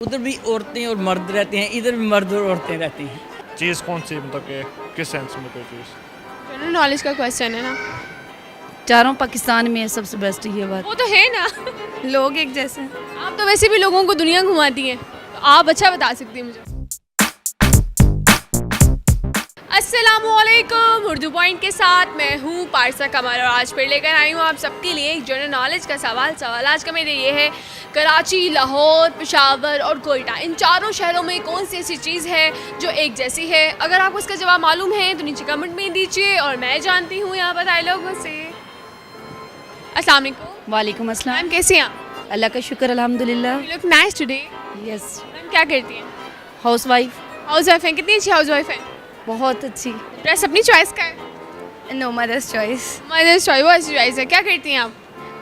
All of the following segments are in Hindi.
उधर भी औरतें और मर्द रहते हैं, इधर भी मर्द और औरतें रहती हैं। चीज़ कौन सी, मतलब कि किस सेंस में कोई चीज़? जनरल नॉलेज का क्वेश्चन है ना। चारों पाकिस्तान में सबसे बेस्ट ये बात। वो तो है ना। लोग एक जैसे हैं। आप तो वैसे भी लोगों को दुनिया घुमाती हैं, तो आप अच्छा बता सकती हैं मुझे। अस्सलामुअलैकुम, उर्दू पॉइंट के साथ मैं हूँ पारसा कमर और आज फिर लेकर आई हूँ आप सबके लिए एक जनरल नॉलेज का सवाल आज का मेरे ये है, कराची, लाहौर, पेशावर और कोयटा, इन चारों शहरों में कौन सी ऐसी चीज़ है जो एक जैसी है? अगर आपको इसका जवाब मालूम है तो नीचे कमेंट में दीजिए और मैं जानती हूँ यहाँ बताए लोगों से। अस्सलाम वालेकुम। वालेकुम अस्सलाम। मैम कैसे हैं आप? अल्लाह का शुक्र अल्हम्दुलिल्लाह। You look nice today. Yes. Ma'am क्या करती हैं? House wife. हाउस वाइफ हैं? कितनी अच्छी हाउस वाइफ हैं? बहुत अच्छी। ड्रेस अपनी चॉइस का है? No mother's choice. Mother's choice, वो अच्छी चॉइस है। क्या करती हैं आप?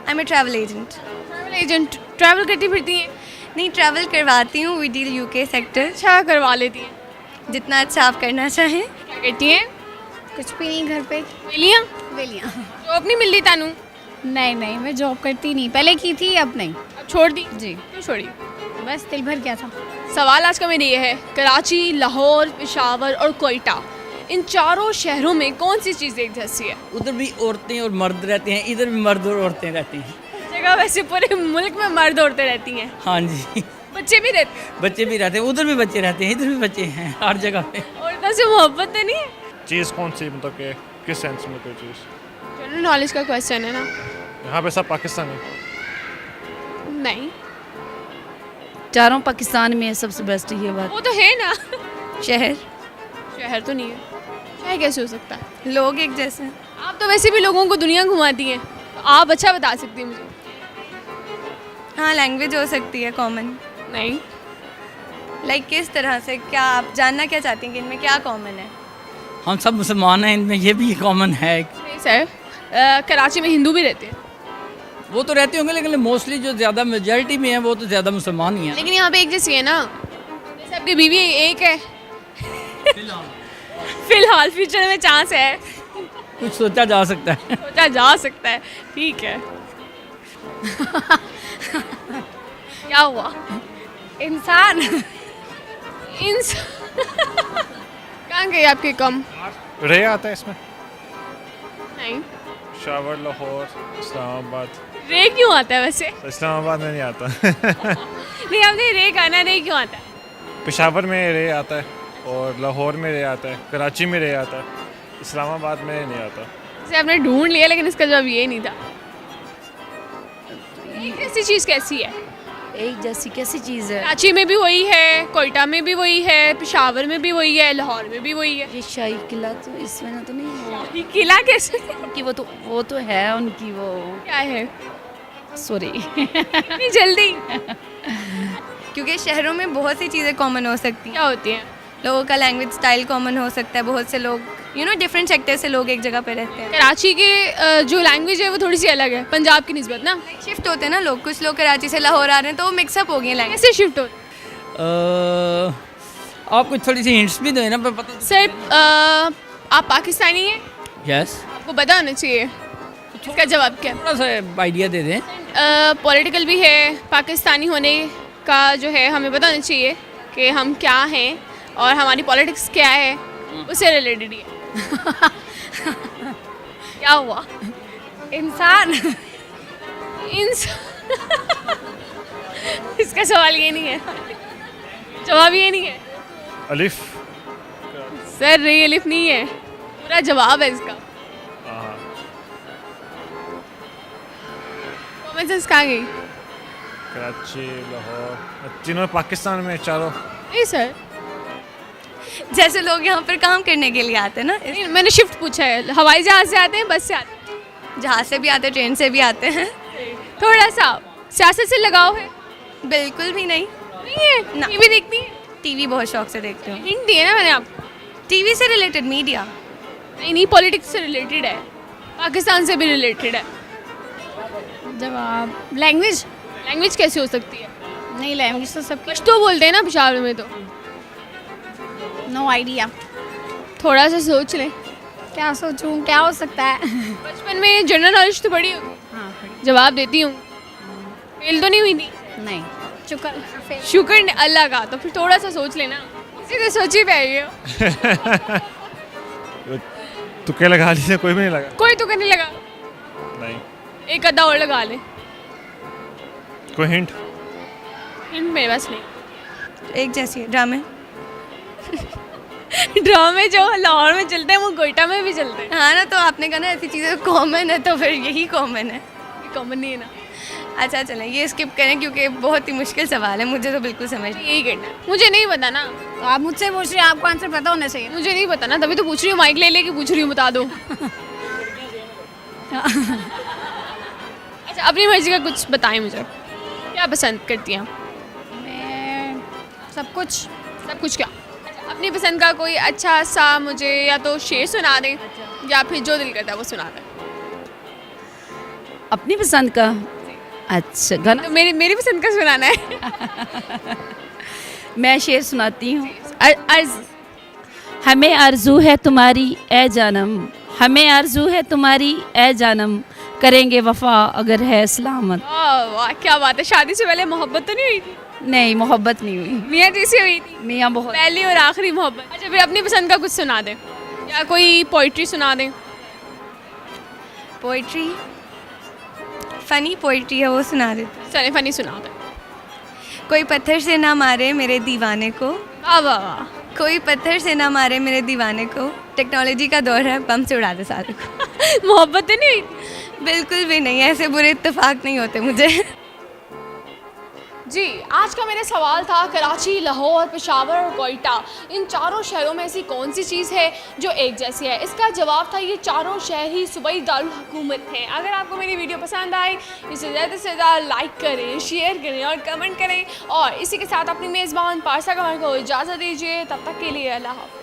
I am a travel agent. Travel agent. Travel करती फिरती हैं? नहीं, ट्रैवल करवाती हूँ। We deal UK sector. अच्छा करवा लेती हैं। जितना अच्छा आप करना चाहें। क्या करती हैं? कुछ भी नहीं, घर पे मिलियाँ वेलियाँ। जॉब नहीं मिलती तानू? नहीं नहीं, मैं जॉब करती नहीं, पहले की थी, अब नहीं। अब छोड़ दी? जी, क्यों छोड़ी? बस दिल भर गया था। सवाल आज का मेरा ये है, कराची, लाहौर, पेशावर और कोयटा, इन चारों शहरों में कौन सी चीज़ एक जैसी है? उधर भी औरतें और मर्द रहते हैं, इधर भी मर्द और औरतें रहती हैं। जगह वैसे पूरे मुल्क में मर्द औरतें रहती हैं। हाँ जी, बच्चे भी रहते हैं। बच्चे भी रहते हैं, उधर भी बच्चे रहते हैं, इधर भी बच्चे हैं, हर जगह पे। औरतों से मोहब्बत तो नहीं है? चीज़ कौन सी, मतलब कि किस सेंस में कोई चीज़? जनरल नॉलेज का क्वेश्चन है ना। यहाँ पे सब पाकिस्तानी। नहीं, चारों पाकिस्तान में सबसे बेस्ट ये बात। वो तो है ना। शहर। शहर तो नहीं है। शहर कैसे हो सकता है? लोग एक जैसे हैं। आप तो वैसे भी लोगों को दुनिया घुमाती हैं, तो आप अच्छा बता सकती हैं मुझे। हाँ, लैंग्वेज हो सकती है कॉमन। नहीं, लाइक किस तरह से? क्या आप जानना क्या चाहती हैं कि इनमें क्या कॉमन है? हम सब मुसलमान हैं, इनमें ये भी कॉमन है। नहीं सर, कराची में हिंदू भी रहते हैं। वो तो रहते होंगे, लेकिन मोस्टली जो ज़्यादा मेजॉरिटी में है वो तो ज़्यादा मुसलमान ही हैं। लेकिन यहाँ पे एक जैसी है ना, जैसे आपकी बीवी एक है। फिलहाल फ्यूचर में चांस है, कुछ सोचा जा सकता है। सोचा जा सकता है। ठीक है। क्या हुआ? इंसान। कहाँ गए आपके कम? रे आता है इसमें? नहीं, शावर, लाहौर, इस्लामाबाद। रे क्यों आता है वैसे? इस्लामाबाद में नहीं आता। नहीं, हमने रे कहना, रे क्यों आता है? पेशावर में रे आता है और लाहौर में रे आता है, कराची में रे आता है, इस्लामाबाद में नहीं आता। जैसे आपने ढूंढ लिया, लेकिन इसका जवाब ये नहीं था। एक ऐसी चीज़ कैसी है? एक जैसी कैसी चीज़ है? कराची में भी वही है, कोयटा में भी वही है, पेशावर में भी वही है, लाहौर में भी वही है। ये शाही किला तो इसमें ना तो नहीं है ये किला कैसे? कि वो तो है उनकी वो। क्या है? सॉरी। इतनी जल्दी क्योंकि शहरों में बहुत सी चीज़ें कॉमन हो सकती हैं। क्या होती है? लोगों का लैंग्वेज स्टाइल कॉमन हो सकता है। बहुत से लोग डिफरेंट सेक्टर से लोग एक जगह पे रहते हैं। कराची के जो लैंग्वेज है वो थोड़ी सी अलग है पंजाब की निस्बत ना। शिफ्ट होते हैं ना लोग, कुछ लोग कराची से लाहौर आ रहे हैं तो वो मिक्सअप हो गई लैंग्वेज। कैसे शिफ्ट हो? आप कुछ थोड़ी सी हिंट्स भी दें ना, पता। सर, आप पाकिस्तानी हैं? यस, आपको पता होना चाहिए इसका जवाब क्या है। थोड़ा सा आइडिया दे दें। पॉलिटिकल भी है, पाकिस्तानी होने का जो है हमें पता होना चाहिए कि हम क्या हैं और हमारी पॉलिटिक्स क्या है, उससे रिलेटेड ही है। क्या हुआ? इंसान। इसका सवाल ये नहीं है, जवाब ये नहीं है अलिफ। सर। रे अलिफ नहीं है, पूरा जवाब है इसका। हाँ, कॉमन सेंस कहाँ गई? कराची, लाहौर, तीनों पाकिस्तान में, चारों। नहीं सर, जैसे लोग यहाँ पर काम करने के लिए आते हैं ना, नहीं, मैंने शिफ्ट पूछा है। हवाई जहाज से आते हैं, बस से आते हैं? जहाज से भी आते हैं, ट्रेन से भी आते हैं। थोड़ा सा सियासत से लगाव है? बिल्कुल भी नहीं। नहीं है ना। टीवी देखती है? टीवी बहुत शौक से देखती हूँ। हिंट दिया ना मैंने आपको। टीवी से रिलेटेड मीडिया। नहीं, पॉलिटिक्स से रिलेटेड है, पाकिस्तान से भी रिलेटेड है। जवाब लैंग्वेज। लैंग्वेज कैसे हो सकती है? नहीं, लैंग्वेज तो सबकी। पश्तो बोलते हैं ना पेशावर में, तो नो आइडिया। थोड़ा सा सोच लें। क्या सोचूं, क्या हो सकता है? बचपन में जनरल नॉलेज तो पढ़ी होगी। हाँ, जवाब देती हूँ, फेल तो नहीं हुई थी? नहीं। शुक्र शुक्र अल्लाह का, तो फिर थोड़ा सा सोच लेना, इसी से सोची पे आई हो। तुक्के लगा लीजिए, कोई भी नहीं लगा। कोई तो नहीं लगा, नहीं। एक अद्धा और लगा ले। कोई हिंट? हिंट मेरे पास नहीं। एक जैसी है ड्रामे। ड्रामे जो लाहौर में चलते हैं वो कोयटा में भी चलते हैं। हाँ ना, तो आपने कहा ना ऐसी चीज़ें कॉमन है, तो फिर यही कॉमन है। कॉमन नहीं है ना। अच्छा चलें, ये स्किप करें क्योंकि बहुत ही मुश्किल सवाल है, मुझे तो बिल्कुल समझ नहीं। यही करना है। मुझे नहीं पता ना, तो आप मुझसे पूछ रही हैं, आपको आंसर पता होना चाहिए। मुझे नहीं पता ना, तभी तो पूछ रही हूँ, माइक ले लेके पूछ रही हूँ, बता दो। अच्छा, अपनी मर्जी का कुछ बताएं मुझे, क्या पसंद करती हैं आप? मैं सब कुछ। सब कुछ क्या? अच्छा, अपनी पसंद का कोई अच्छा सा मुझे या तो शेर सुना दें या फिर जो दिल करता है वो सुना दें। अपनी पसंद का? अच्छा गाना। तो मेरी पसंद का सुनाना है। मैं शेर सुनाती हूँ। अर्ज। हमें आरजू है तुम्हारी ए जानम, हमें आरजू है तुम्हारी ए जानम, करेंगे वफा अगर है सलामत। वाह वाह, क्या बात है। शादी से पहले मोहब्बत तो नहीं हुई थी? नहीं, मोहब्बत नहीं हुई। मियाँ जैसी हुई थी? मियाँ बहुत। पहली और आखिरी मोहब्बत। अच्छा, फिर अपनी पसंद का कुछ सुना दें या कोई पोइट्री सुना दें। पोइट्री, फ़नी पोइट्री है, वो सुना देते। चले फनी सुना दें। कोई पत्थर से ना मारे मेरे दीवाने को, वाह वाह वाह। कोई पत्थर से ना मारे मेरे दीवाने को, टेक्नोलॉजी का दौर है, बम से उड़ा दे सारे को। मोहब्बत तो नहीं हुई थी? बिल्कुल भी नहीं, ऐसे बुरे इत्तेफाक नहीं होते मुझे। जी, आज का मेरा सवाल था कराची, लाहौर, पेशावर और कोयटा, इन चारों शहरों में ऐसी कौन सी चीज़ है जो एक जैसी है। इसका जवाब था ये चारों शहर ही सूबाई दारुल हुकूमत हैं। अगर आपको मेरी वीडियो पसंद आए इसे ज़्यादा से ज़्यादा लाइक करें, शेयर करें और कमेंट करें, और इसी के साथ अपनी मेज़बान पारसा कमर को इजाज़त दीजिए। तब तक के लिए अल्लाह हाफ़िज़।